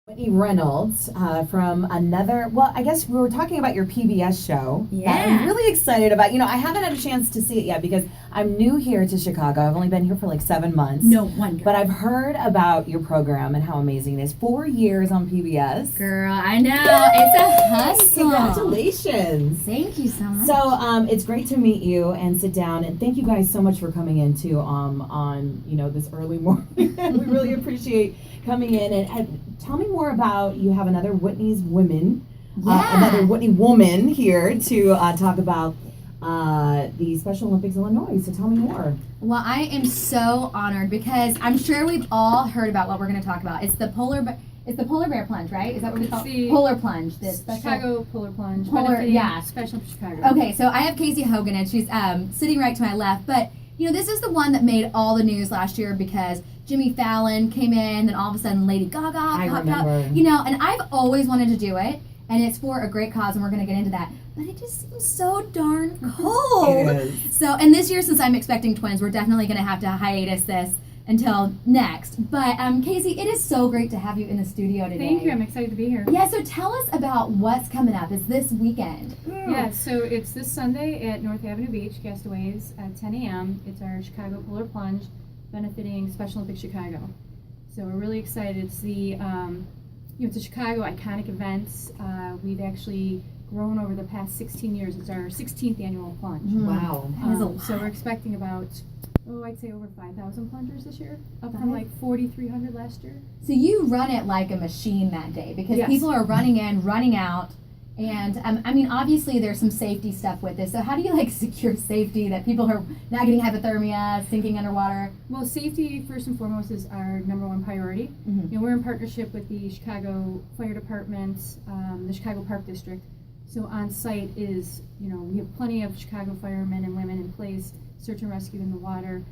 Whitney Reynolds from another. Well, I guess we were talking about your PBS show. That I'm Yeah. really excited about. I haven't had a chance to see it yet because I'm new here to Chicago. I've only been here for like 7 months. No wonder. But I've heard about your program and how amazing it is. 4 years on PBS. Girl, I know. It's a hustle. Congratulations. Thank you so much. So it's great to meet you and sit down, and thank you guys so much for coming in too on this early morning. We really appreciate coming in and tell me more about, you have another Whitney's Women, another Whitney woman here to talk about the Special Olympics Illinois. So tell me more. Well, I am so honored because I'm sure we've all heard about what we're going to talk about. It's the polar bear plunge, right? Is that what we call it? Polar plunge. The Chicago Polar Plunge. Special Chicago. Okay, so I have Casey Hogan, and she's sitting right to my left. But, this is the one that made all the news last year because Jimmy Fallon came in, and all of a sudden Lady Gaga popped up. And I've always wanted to do it, and it's for a great cause, and we're going to get into that. But it just seems so darn cold. It is. So, and this year, since I'm expecting twins, we're definitely going to have to hiatus this until next. But Casey, it is so great to have you in the studio today. Thank you. I'm excited to be here. Yeah, so tell us about what's coming up. It's this weekend. Yeah, so it's this Sunday at North Avenue Beach, Castaways, at 10 a.m. It's our Chicago Polar Plunge benefiting Special Olympics Chicago. So we're really excited. It's it's a Chicago iconic event. We've actually grown over the past 16 years. It's our 16th annual plunge. Wow. That is a lot. So we're expecting about, I'd say over 5,000 plungers this year, up from like 4,300 last year. So you run it like a machine that day because Yes. people are running in, running out, and obviously there's some safety stuff with this. So how do you secure safety that people are not getting hypothermia, sinking underwater? Well, safety first and foremost is our number one priority. Mm-hmm. We're in partnership with the Chicago Fire Department, the Chicago Park District. So on site is, we have plenty of Chicago firemen and women in place, search and rescue in the water.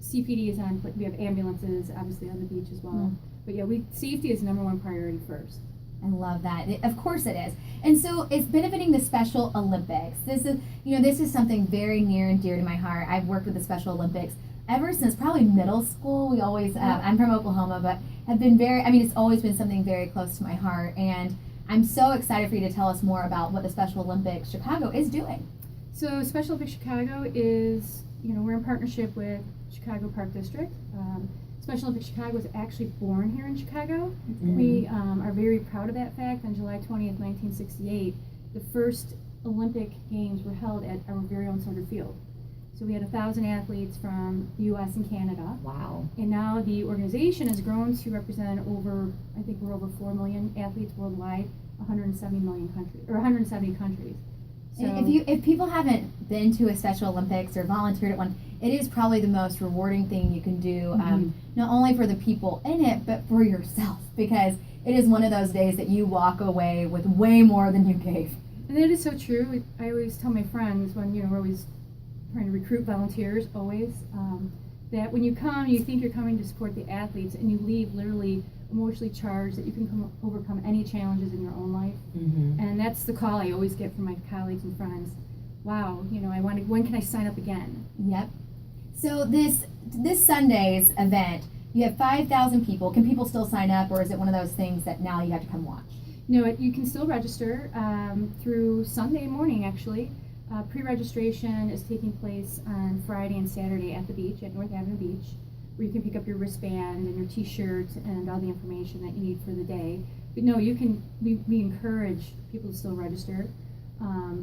CPD is on, we have ambulances obviously on the beach as well. Mm. But yeah, safety is number one priority first. I love that. Of course it is. And so it's benefiting the Special Olympics. This is something very near and dear to my heart. I've worked with the Special Olympics ever since probably middle school. We always, I'm from Oklahoma, but have been it's always been something very close to my heart. And I'm so excited for you to tell us more about what the Special Olympics Chicago is doing. So Special Olympics Chicago is, we're in partnership with Chicago Park District. Special Olympics Chicago was actually born here in Chicago. Mm-hmm. We are very proud of that fact. On July 20th, 1968, the first Olympic Games were held at our very own Sutter Field. So we had 1,000 athletes from the U.S. and Canada. Wow. And now the organization has grown to represent we're over 4 million athletes worldwide, 170 countries. So, And if people haven't been to a Special Olympics or volunteered at one, it is probably the most rewarding thing you can do, not only for the people in it, but for yourself, because it is one of those days that you walk away with way more than you gave. And that is so true. I always tell my friends when, we're always trying to recruit volunteers, that when you come, you think you're coming to support the athletes, and you leave literally emotionally charged that you can overcome any challenges in your own life. Mm-hmm. And that's the call I always get from my colleagues and friends. Wow, when can I sign up again? Yep. So this Sunday's event, you have 5,000 people. Can people still sign up, or is it one of those things that now you have to come watch? You can still register through Sunday morning, actually. Pre-registration is taking place on Friday and Saturday at the beach, at North Avenue Beach, where you can pick up your wristband and your t-shirt and all the information that you need for the day. But no, we encourage people to still register.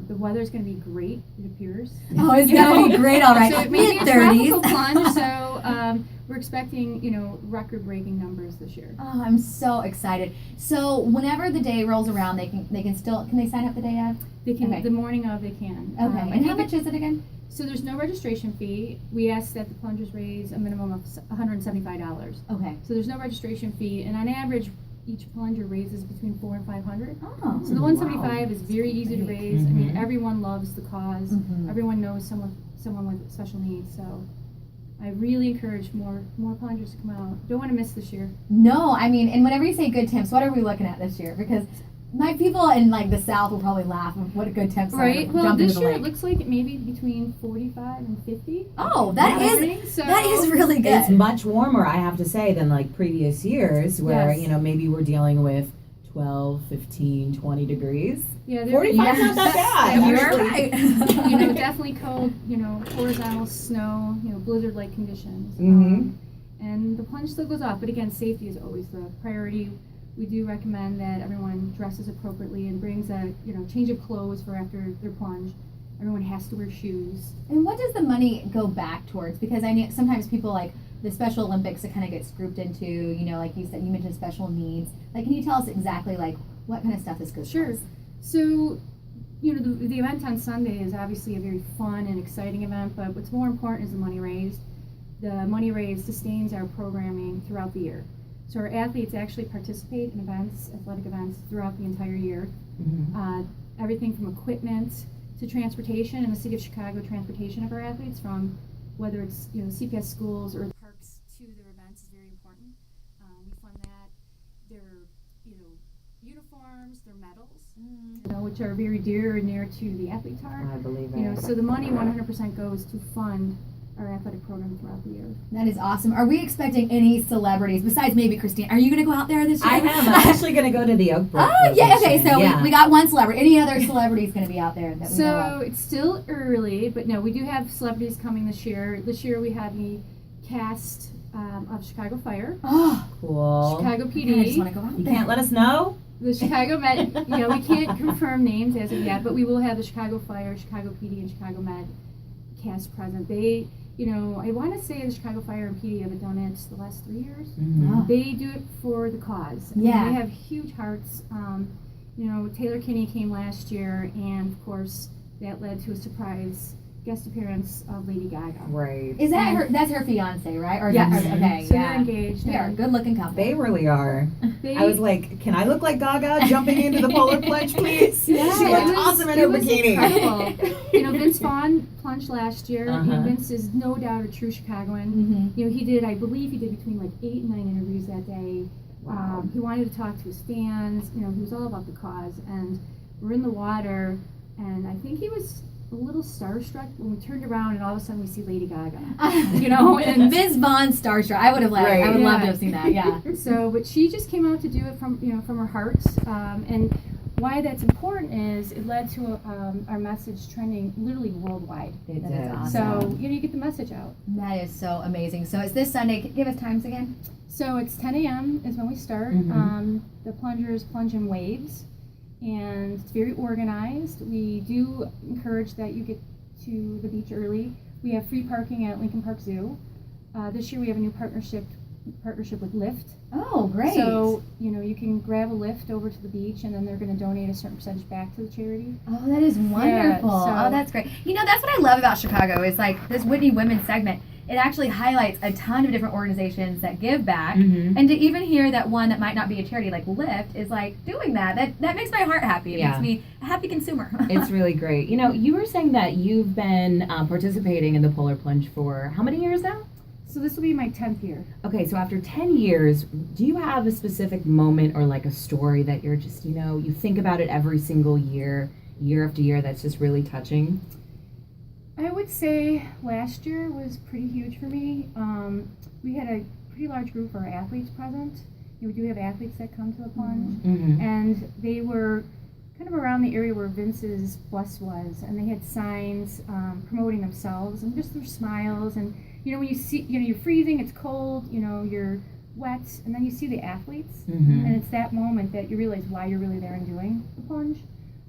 The weather's going to be great, it appears. Oh, it's going to be great, all right. So it may be a Mid-30s. tropical plunge, so we're expecting, record-breaking numbers this year. Oh, I'm so excited. So whenever the day rolls around, can they sign up the day of? They can, Okay. the morning of, they can. Okay, and how much is it again? So there's no registration fee. We ask that the plungers raise a minimum of $175. Okay. So there's no registration fee, and on average, each plunger raises between $400 and $500. Oh. So the 175 is very easy to raise. I mean, Mhm. everyone loves the cause. Mhm. Everyone knows someone with special needs. So I really encourage more plungers to come out. Don't want to miss this year. No, and whenever you say good temps, what are we looking at this year? Because My people in like the South will probably laugh. What a good temps are Right. to Well, jump this into the year lake. it looks like maybe between 45 and 50. Oh, that is really good. It's much warmer, I have to say, than like previous years where, Yes. maybe we're dealing with 12, 15, 20 degrees. Yeah, 45 is not that bad. You're actually. right. Definitely cold, horizontal snow, blizzard-like conditions. Mhm. And the plunge still goes off, but again, safety is always the priority. We do recommend that everyone dresses appropriately and brings a, change of clothes for after their plunge. Everyone has to wear shoes. And what does the money go back towards? Because I know sometimes people like the Special Olympics, it kind of gets grouped into, like you said, you mentioned special needs. Like, can you tell us exactly like what kind of stuff this goes Sure. towards? So, the event on Sunday is obviously a very fun and exciting event, but what's more important is the money raised. The money raised sustains our programming throughout the year. So our athletes actually participate in athletic events throughout the entire year. Mhm. Everything from equipment to transportation, in the city of Chicago, transportation of our athletes from whether it's CPS schools or parks to their events is very important. We fund that. Their uniforms, their medals, which are very dear and near to the athlete's heart. I believe it. So the money 100% goes to fund our athletic program throughout the year. That is awesome. Are we expecting any celebrities besides maybe Christine? Are you going to go out there this year? I am. I'm actually going to go to the Oak Brook. Oh, yeah. Okay, location. so Yeah. we got one celebrity. Any other celebrities going to be out there that we know So of? it's still early, but no, we do have celebrities coming this year. This year we have the cast of Chicago Fire, Oh, Cool. Chicago I just want PD, to go out You there. can't let us know? the Chicago Med. We can't confirm names as of yet, but we will have the Chicago Fire, Chicago PD, and Chicago Med cast present. They, I want to say the Chicago Fire and PD have done it the last 3 years. Mhm. Oh. They do it for the cause. Yeah. They have huge hearts. Taylor Kinney came last year, and of course that led to a surprise guest appearance of Lady Gaga. Right. Is that her? That's her fiance, right? Or is Yes. that her? Okay, So yeah. they're engaged. They are a and good-looking couple. They really are. They, I was like, can I look like Gaga jumping into the polar plunge, please? Yeah, She it looked was- awesome in it her was bikini. incredible. Vince Vaughn plunged last year. Uh-huh. Vince is no doubt a true Chicagoan. Mm-hmm. I believe he did between like 8 and 9 interviews that day. Wow. He wanted to talk to his fans. He was all about the cause. And we're in the water, and I think he was a little starstruck when we turned around and all of a sudden we see Lady Gaga. and Vince Vaughn starstruck. I would have liked. Right. I would love to Yeah. have seen that. Yeah. So, but she just came out to do it from her heart, and why that's important is it led to our message trending literally worldwide. It That is did. awesome. So you get the message out. That is so amazing. So it's this Sunday. Give us times again. So it's 10 a.m. is when we start. Mhm. The plungers plunge in waves, and it's very organized. We do encourage that you get to the beach early. We have free parking at Lincoln Park Zoo. This year we have a new partnership with Lyft. Oh, great. So, you can grab a lift over to the beach, and then they're going to donate a certain percentage back to the charity. Oh, that is wonderful. so- Oh, that's great. That's what I love about Chicago is like this Whitney Women's segment. It actually highlights a ton of different organizations that give back. Mhm. And to even hear that one that might not be a charity like Lyft is like doing that makes my heart happy. It Yeah. makes me a happy consumer. It's really great. You were saying that you've been participating in the polar plunge for how many years now? So this will be my 10th year. Okay, so after 10 years, do you have a specific moment or like a story that you're just, you think about it every single year after year that's just really touching? I would say last year was pretty huge for me. We had a pretty large group of our athletes present. We do have athletes that come to the plunge, Mm-hmm. and they were kind of around the area where Vince's bus was, and they had signs promoting themselves and just their smiles. And when you see, you're freezing, it's cold, you're wet, and then you see the athletes, Mm-hmm. and it's that moment that you realize why you're really there and doing the plunge.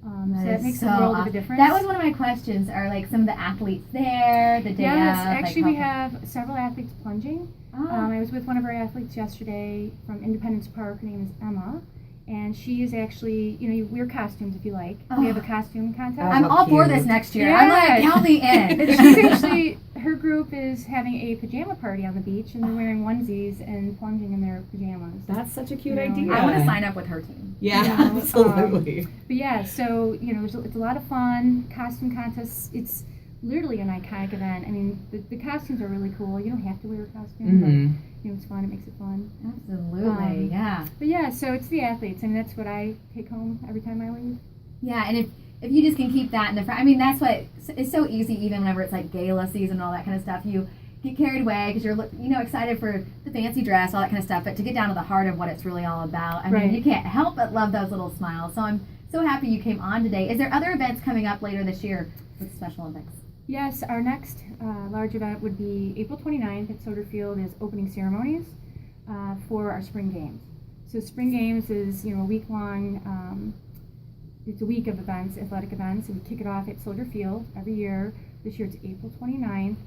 So that is makes so a world of a awesome. difference. That was one of my questions. Are like some of the athletes there the day Yes, of? actually like, we have several athletes plunging. Oh. I was with one of our athletes yesterday from Independence Park. Her name is Emma, and she is actually, you wear costumes if you like. We have a costume contest. I'm how all for cute. this next year. Yeah. I'm like, count me in. She's actually, her group is having a pajama party on the beach, and they're wearing onesies and plunging in their pajamas. That's such a cute You know, idea. I want to sign up with her team. Yeah, Yeah, absolutely. But yeah, so it's a lot of fun. Costume contests. It's literally an iconic event. I mean, the costumes are really cool. You don't have to wear a costume, but it's fun. It makes it fun. Absolutely, yeah. But yeah, so it's the athletes, and that's what I take home every time I leave. Yeah, and if you just can keep that in the front, I mean, that's what, it's so easy even whenever it's like gala season and all that kind of stuff. You get carried away because you're, excited for the fancy dress, all that kind of stuff, but to get down to the heart of what it's really all about, I mean, you can't help but love those little smiles. So I'm so happy you came on today. Is there other events coming up later this year with Special Olympics? Yes, our next large event would be April 29th at Soder Field is opening ceremonies for our spring games. So spring games is, a week-long, it's a week of events, athletic events, and we kick it off at Soldier Field every year. This year it's April 29th.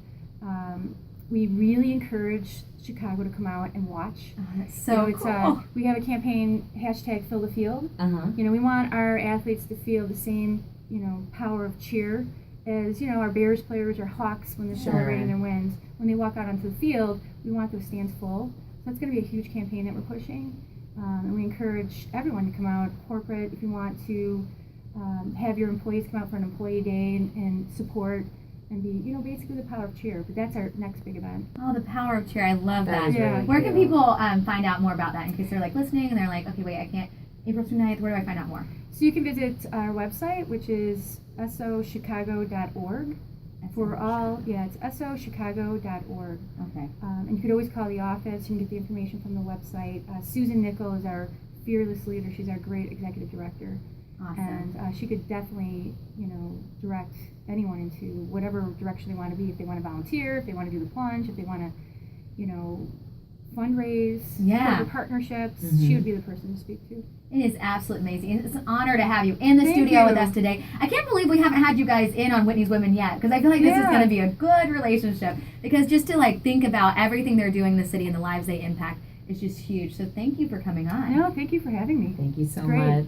We really encourage Chicago to come out and watch. That's so cool. We have a campaign, #FillTheField. We want our athletes to feel the same, power of cheer as, our Bears players or Hawks when they're celebrating their wins. When they walk out onto the field, we want those stands full. So that's going to be a huge campaign that we're pushing. And we encourage everyone to come out, corporate, if you want to have your employees come out for an employee day and support and be, basically the power of cheer. But that's our next big event. Oh, the power of cheer. I love that. Really Where can people find out more about that in case they're like listening and they're like, okay, wait, I can't, April 29th, where do I find out more? So you can visit our website, which is sochicago.org. For all, it's sochicago.org. Okay. And you could always call the office. You can get the information from the website. Susan Nickel is our fearless leader. She's our great executive director. Awesome. And she could definitely, direct anyone into whatever direction they want to be. If they want to volunteer, if they want to do the plunge, if they want to, fundraise, corporate partnerships, she would be the person to speak to. It is absolutely amazing. It's an honor to have you in the studio with us today. I can't believe we haven't had you guys in on Whitney's Women yet, because I feel like this is going to be a good relationship. Because just to think about everything they're doing in the city and the lives they impact is just huge. So thank you for coming on. No, thank you for having me. Thank you so much.